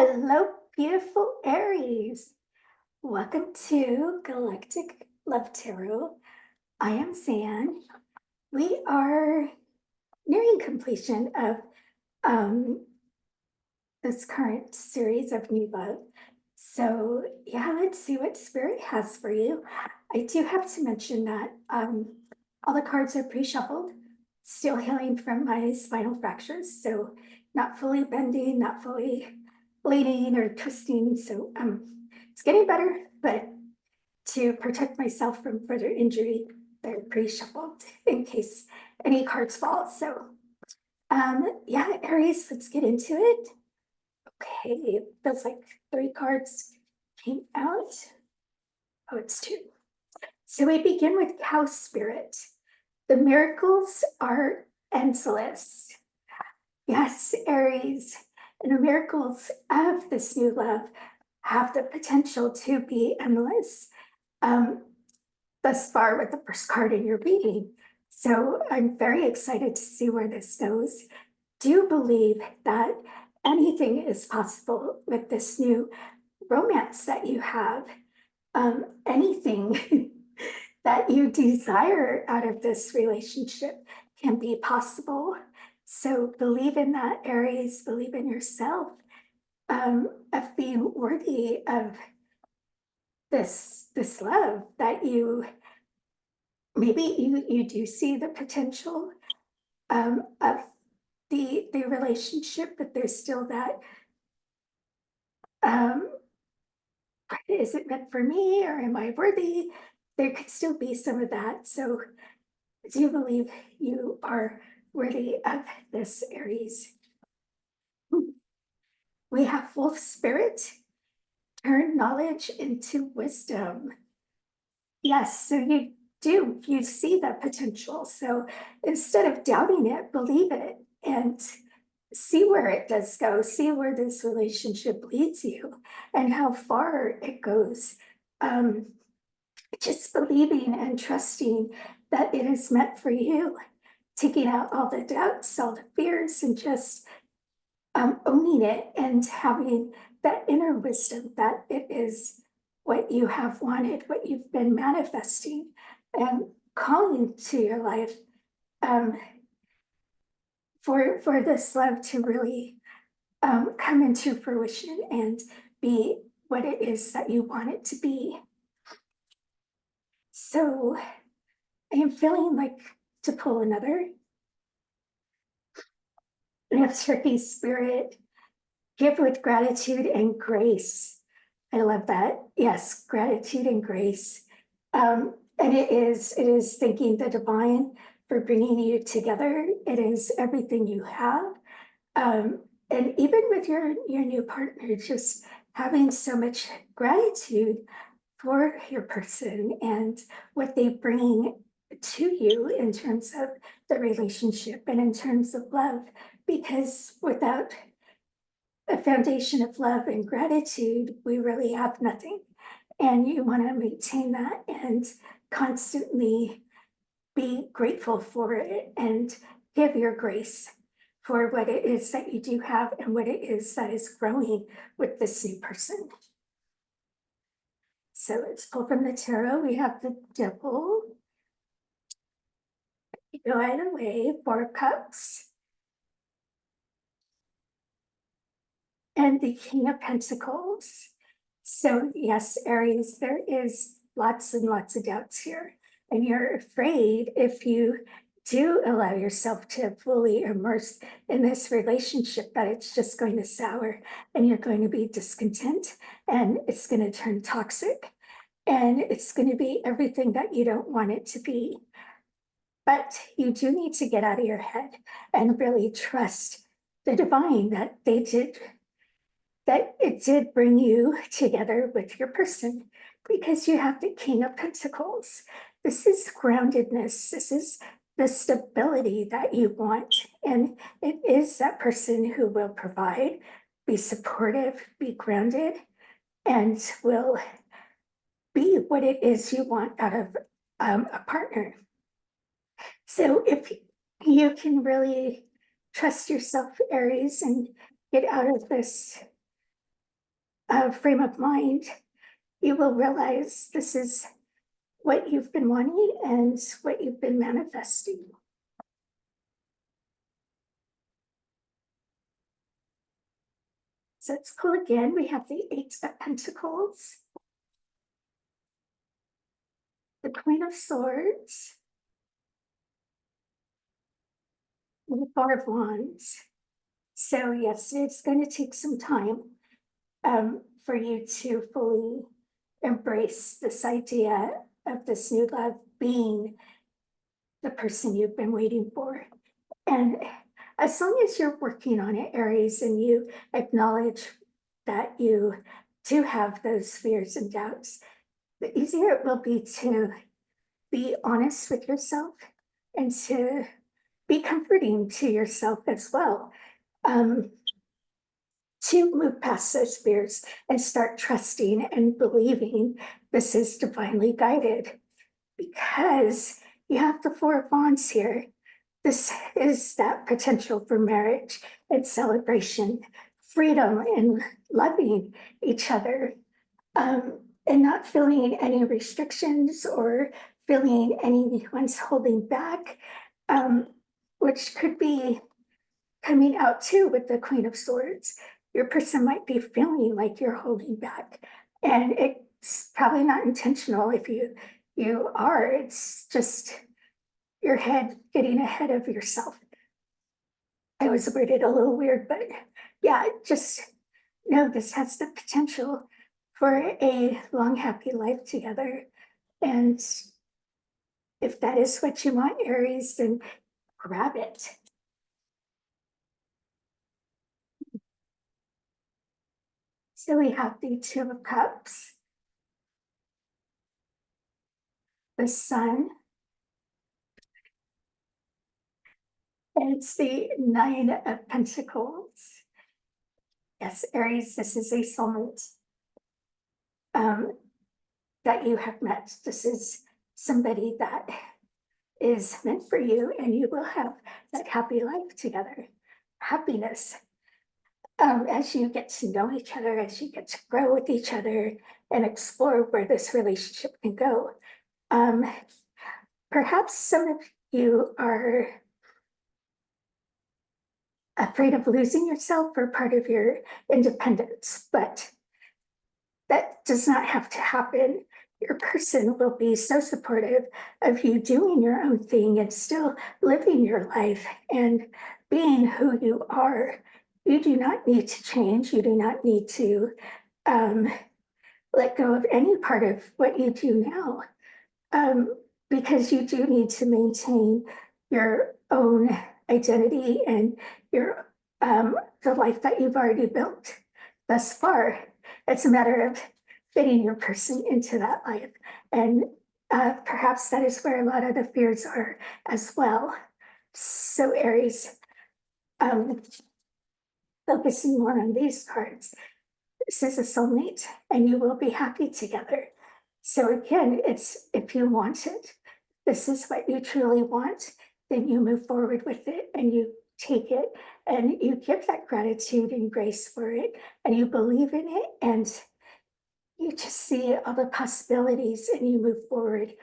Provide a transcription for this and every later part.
Hello, beautiful Aries. Welcome to Galactic Love Tarot. I am Zan. We are nearing completion of um, this current series of new love. So, yeah, let's see what Spirit has for you. I do have to mention that all the cards are pre shuffled, still healing from my spinal fractures. So, not fully bending, not fully bleeding or twisting. So, it's getting better, but to protect myself from further injury, they're pre shuffled in case any cards fall. So, yeah, Aries, let's get into it. Okay, it feels like 3 cards came out. Oh, it's 2. So we begin with Cow Spirit. The miracles are endless. Yes, Aries, and the miracles of this new love have the potential to be endless. Um, thus far with the first card in your reading. So I'm very excited to see where this goes. Do believe that anything is possible with this new romance that you have. Anything that you desire out of this relationship can be possible. So believe in that, Aries, believe in yourself, of being worthy of this love that you maybe you do see the potential of the relationship, but there's still that um, is it meant for me or am I worthy? There could still be some of that. So do you believe you are worthy of this, Aries? We have Wolf Spirit, turn knowledge into wisdom. Yes, so you see the potential. So instead of doubting it, believe it and see where it does go, see where this relationship leads you and how far it goes. Um, just believing and trusting that it is meant for you, taking out all the doubts, all the fears, and just owning it and having that inner wisdom that it is what you have wanted, what you've been manifesting, and calling to your life um, for this love to really come into fruition and be what it is that you want it to be. So I am feeling like to pull another. We have Turkey Spirit, give with gratitude and grace. I love that. Yes, gratitude and grace. And it is thanking the divine for bringing you together. It is everything you have. And even with your new partner, just having so much gratitude for your person and what they bring to you in terms of the relationship and in terms of love, because without a foundation of love and gratitude, we really have nothing. And you want to maintain that and constantly be grateful for it and give your grace for what it is that you do have and what it is that is growing with this new person. So let's pull from the tarot. We have the Devil, go right away, 4 of Cups, and the King of Pentacles. So yes, Aries, there is lots and lots of doubts here. And you're afraid if you do allow yourself to fully immerse in this relationship that it's just going to sour and you're going to be discontent and it's going to turn toxic and it's going to be everything that you don't want it to be. But you do need to get out of your head and really trust the divine that it did bring you together with your person, because you have the King of Pentacles. This is groundedness. This is the stability that you want. And it is that person who will provide, be supportive, be grounded, and will be what it is you want out of a partner. So if you can really trust yourself, Aries, and get out of this frame of mind, you will realize this is what you've been wanting and what you've been manifesting. So let's pull again. We have the Eight of Pentacles, the Queen of Swords, and the Four of Wands. So yes, it's going to take some time for you to fully embrace this idea of this new love being the person you've been waiting for. And as long as you're working on it, Aries, and you acknowledge that you do have those fears and doubts, the easier it will be to be honest with yourself and to be comforting to yourself as well. To move past those fears and start trusting and believing this is divinely guided, because you have the Four of Wands here. This is that potential for marriage and celebration, freedom, and loving each other, and not feeling any restrictions or feeling anyone's holding back, which could be coming out too with the Queen of Swords. Your person might be feeling like you're holding back, and it's probably not intentional. If you are, it's just your head getting ahead of yourself. I was worded a little weird, but yeah, just know this has the potential for a long, happy life together. And if that is what you want, Aries, then grab it. So we have the Two of Cups, the Sun, and it's the Nine of Pentacles. Yes, Aries, this is a soulmate that you have met. This is somebody that is meant for you, and you will have that happy life together. Happiness. As you get to know each other, as you get to grow with each other and explore where this relationship can go. Perhaps some of you are afraid of losing yourself or part of your independence, but that does not have to happen. Your person will be so supportive of you doing your own thing and still living your life and being who you are. You do not need to change. You do not need to let go of any part of what you do now, because you do need to maintain your own identity and your the life that you've already built thus far. It's a matter of fitting your person into that life, and perhaps that is where a lot of the fears are as well. So Aries, focusing more on these cards, this is a soulmate and you will be happy together. So again, it's if you want it, this is what you truly want, then you move forward with it and you take it and you give that gratitude and grace for it and you believe in it and you just see all the possibilities and you move forward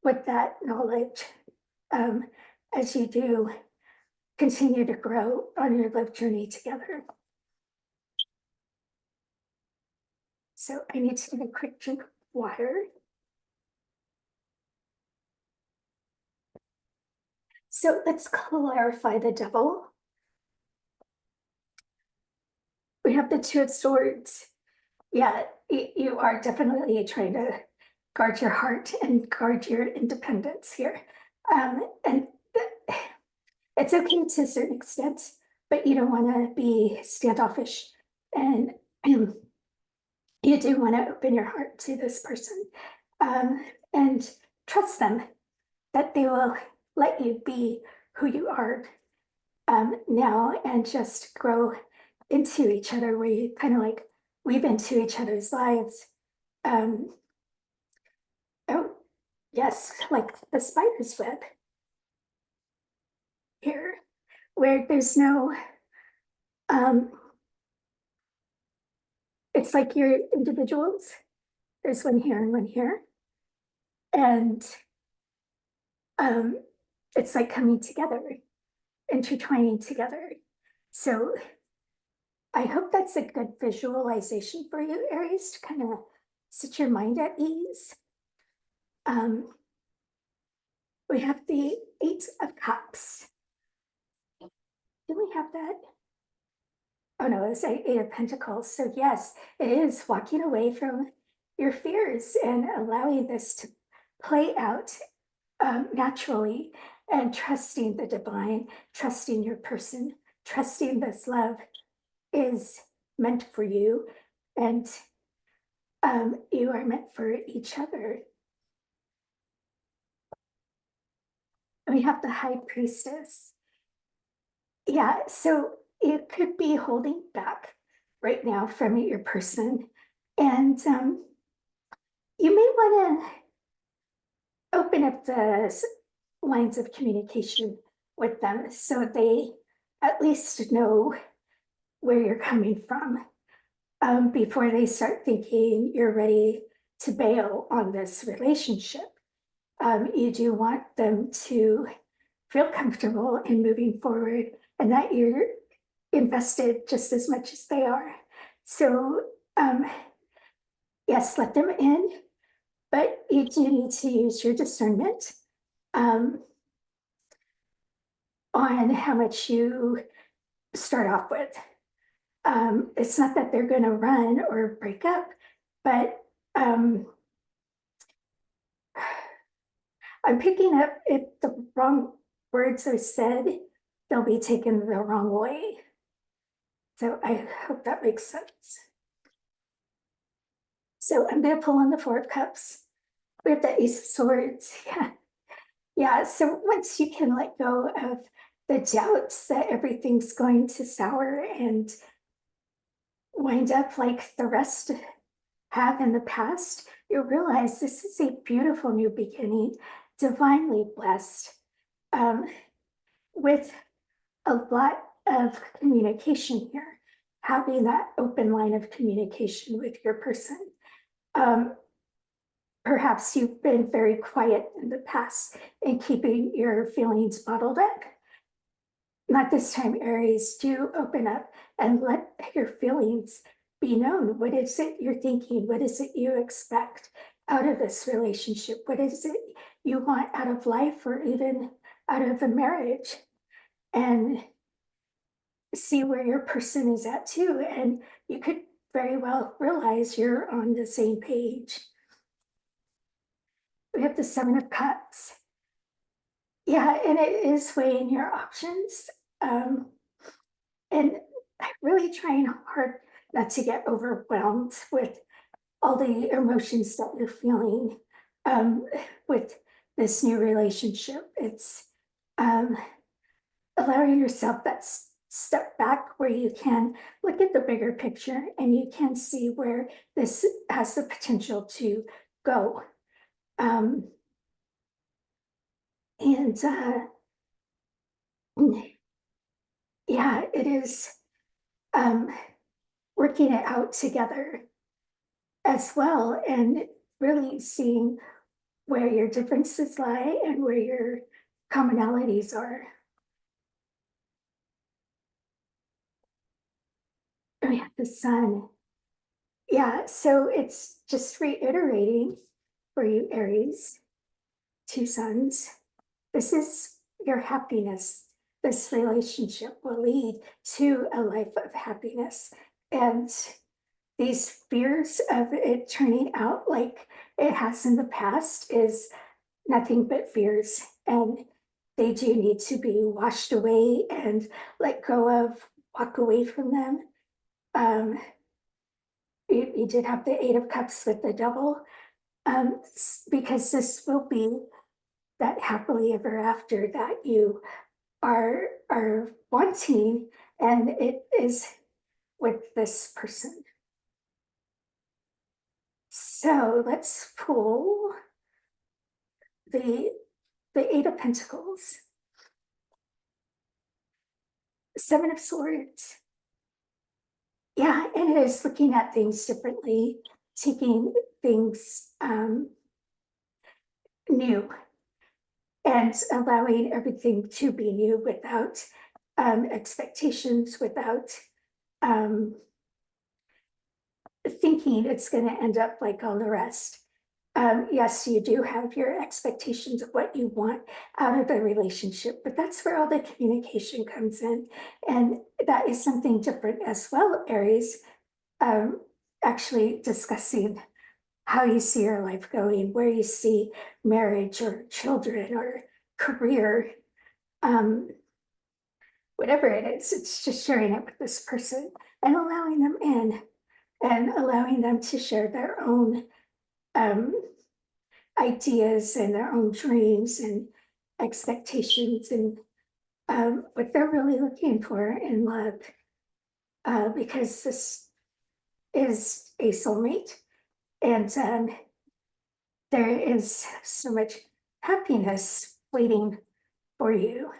with that knowledge, as you do continue to grow on your love journey together. So I need to get a quick drink of water. So let's clarify the Devil. We have the Two of Swords. Yeah, you are definitely trying to guard your heart and guard your independence here. And it's okay to a certain extent, but you don't want to be standoffish. And you do want to open your heart to this person, and trust them that they will let you be who you are now and just grow into each other, where you kind of like weave into each other's lives. Oh, yes, like the spider's web here, where there's no it's like you're individuals. There's one here and one here. And um, it's like coming together, intertwining together. So I hope that's a good visualization for you, Aries, to kind of set your mind at ease. We have the Eight of Cups. Do we have that? Oh no, it's Eight of Pentacles. So yes, it is walking away from your fears and allowing this to play out naturally, and trusting the divine, trusting your person, trusting this love is meant for you, and you are meant for each other. We have the High Priestess. Yeah, so it could be holding back right now from your person. And you may want to open up the lines of communication with them so they at least know where you're coming from, before they start thinking you're ready to bail on this relationship. You do want them to feel comfortable in moving forward and that you're invested just as much as they are. So, yes, let them in, but you do need to use your discernment on how much you start off with. It's not that they're going to run or break up, but I'm picking up if the wrong words are said, they'll be taken the wrong way. So I hope that makes sense. So I'm going to pull on the Four of Cups. We have the Ace of Swords. Yeah. Yeah. So once you can let go of the doubts that everything's going to sour and wind up like the rest have in the past, you realize this is a beautiful new beginning, divinely blessed, with a lot of communication here, having that open line of communication with your person. Perhaps you've been very quiet in the past and keeping your feelings bottled up. Not this time, Aries. Do open up and let your feelings be known. What is it you're thinking? What is it you expect out of this relationship? What is it you want out of life or even out of a marriage? And see where your person is at too. And you could very well realize you're on the same page. We have the Seven of Cups. Yeah, and it is weighing your options. And really trying hard not to get overwhelmed with all the emotions that you're feeling with this new relationship. It's allowing yourself that step back where you can look at the bigger picture and you can see where this has the potential to go. And yeah, it is working it out together as well and really seeing where your differences lie and where your commonalities are. We have the Sun. Yeah, so it's just reiterating for you, Aries, two suns. This is your happiness. This relationship will lead to a life of happiness. And these fears of it turning out like it has in the past is nothing but fears. And they do need to be washed away and let go of, walk away from them. You did have the Eight of Cups with the Devil, because this will be that happily ever after that you are wanting, and it is with this person. So let's pull the Eight of Pentacles, Seven of Swords. Yeah, and it is looking at things differently, taking things new and allowing everything to be new without expectations, without um, thinking it's going to end up like all the rest. Yes, you do have your expectations of what you want out of the relationship, but that's where all the communication comes in. And that is something different as well, Aries. Um, Actually discussing how you see your life going, where you see marriage or children or career, um, whatever it is, it's just sharing it with this person and allowing them in and allowing them to share their own um, ideas and their own dreams and expectations and what they're really looking for in love. Because this is a soulmate and there is so much happiness waiting for you.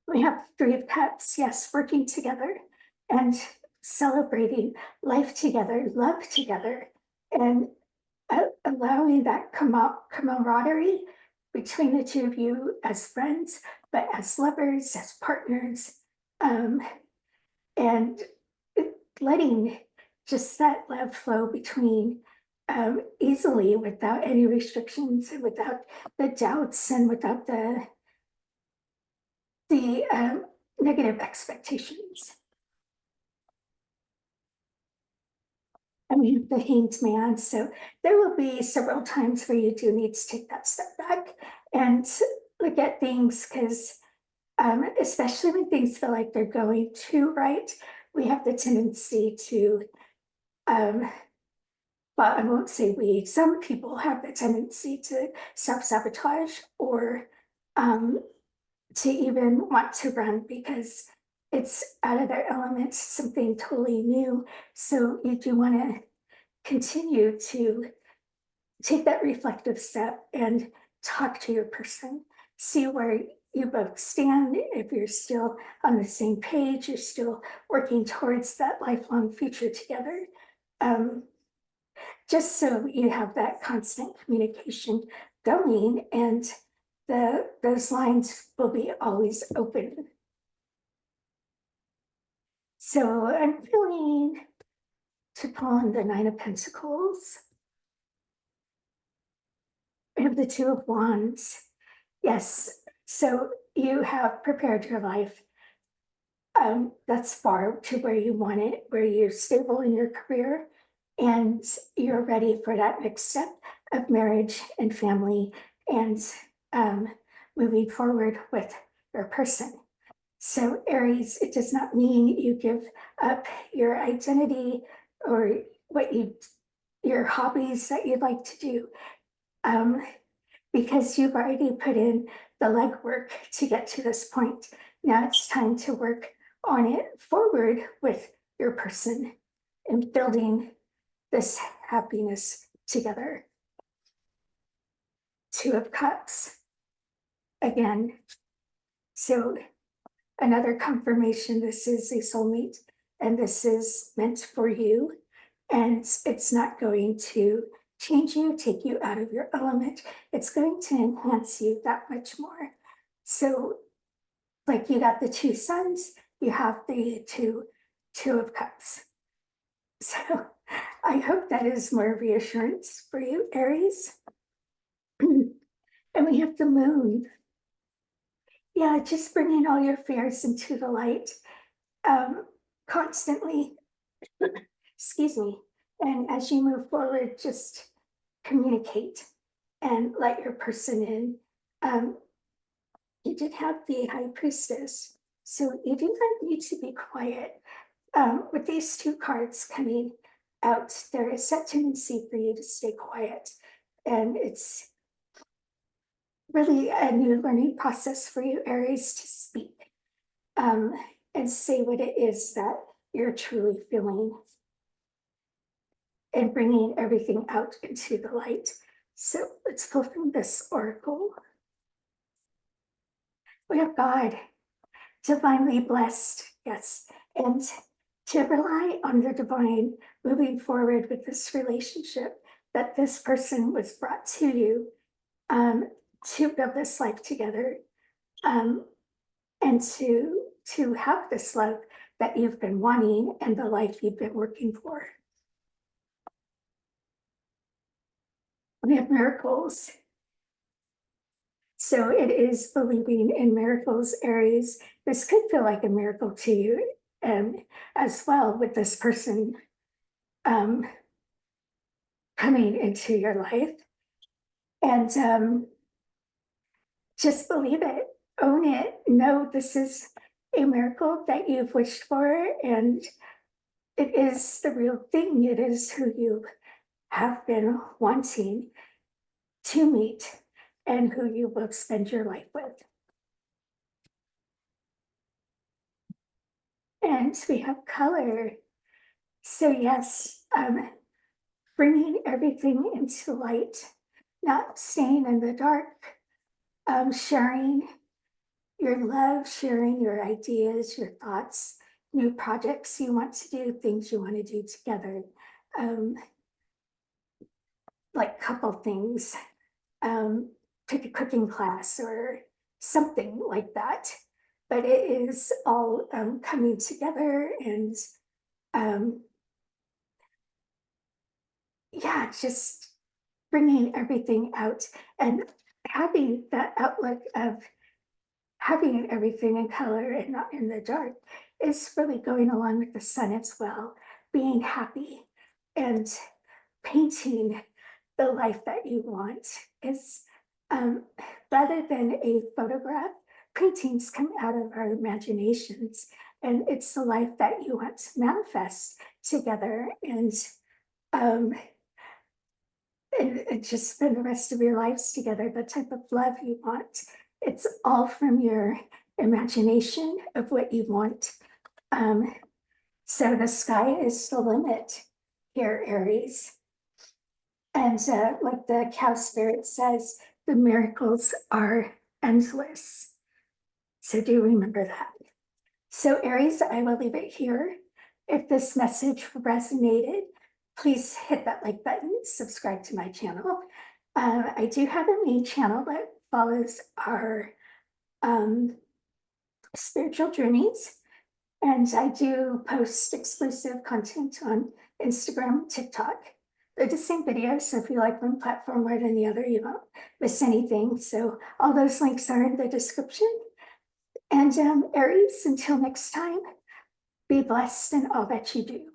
We have Three of Cups, yes, working together and celebrating life together, love together, and allowing that camaraderie between the two of you as friends, but as lovers, as partners, um, and letting just that love flow between easily without any restrictions and without the doubts and without the negative expectations. I mean, the Hanged Man. So there will be several times where you do need to take that step back and look at things because, especially when things feel like they're going too right, we have the tendency to, well, I won't say we, some people have the tendency to self sabotage or to even want to run because it's out of their element, something totally new. So you do want to continue to take that reflective step and talk to your person, see where you both stand. If you're still on the same page, you're still working towards that lifelong future together. Um, just so you have that constant communication going and those lines will be always open. So I'm feeling to pull on the Nine of Pentacles. I have the Two of Wands. Yes, so you have prepared your life that's far to where you want it, where you're stable in your career and you're ready for that next step of marriage and family and um, moving forward with your person. So Aries, it does not mean you give up your identity or what your hobbies that you'd like to do. Because you've already put in the legwork to get to this point. Now it's time to work on it forward with your person and building this happiness together. Two of Cups again. So another confirmation, this is a soulmate and this is meant for you. And it's not going to change you, take you out of your element. It's going to enhance you that much more. So like you got the two suns, you have the two of cups. So I hope that is more reassurance for you, Aries. And we have the moon. Yeah, just bringing all your fears into the light constantly. Excuse me. And as you move forward, just communicate and let your person in. You did have the High Priestess, so you do not need to be quiet. With these two cards coming out, there is that tendency for you to stay quiet. And it's really a new learning process for you, Aries, to speak and say what it is that you're truly feeling and bringing everything out into the light. So let's pull from this oracle. We have God. divinely blessed, yes, and to rely on the divine moving forward with this relationship, that this person was brought to you to build this life together, um, and to have this love that you've been wanting and the life you've been working for. We have miracles. So it is believing in miracles, Aries. This could feel like a miracle to you, as well, with this person um, coming into your life. And just believe it, own it, know this is a miracle that you've wished for, and it is the real thing. It is who you have been wanting to meet and who you will spend your life with. And we have color. So yes, bringing everything into light, not staying in the dark, sharing your love, sharing your ideas, your thoughts, new projects you want to do, things you want to do together, um, like couple things, take a cooking class or something like that. But it is all coming together and yeah, just bringing everything out and having that outlook of having everything in color and not in the dark is really going along with the sun as well, being happy and painting the life that you want is um, rather than a photograph, paintings come out of our imaginations, and it's the life that you want to manifest together um, and just spend the rest of your lives together, the type of love you want. It's all from your imagination of what you want. Um, so the sky is the limit here, Aries. And like the cow spirit says, the miracles are endless. So do remember that. So Aries, I will leave it here. If this message resonated, please hit that like button, subscribe to my channel. I do have a main channel that follows our spiritual journeys, and I do post exclusive content on Instagram, TikTok. They're the same videos, so if you like one platform more than the other, you won't miss anything. So all those links are in the description. And Aries, until next time, be blessed in all that you do.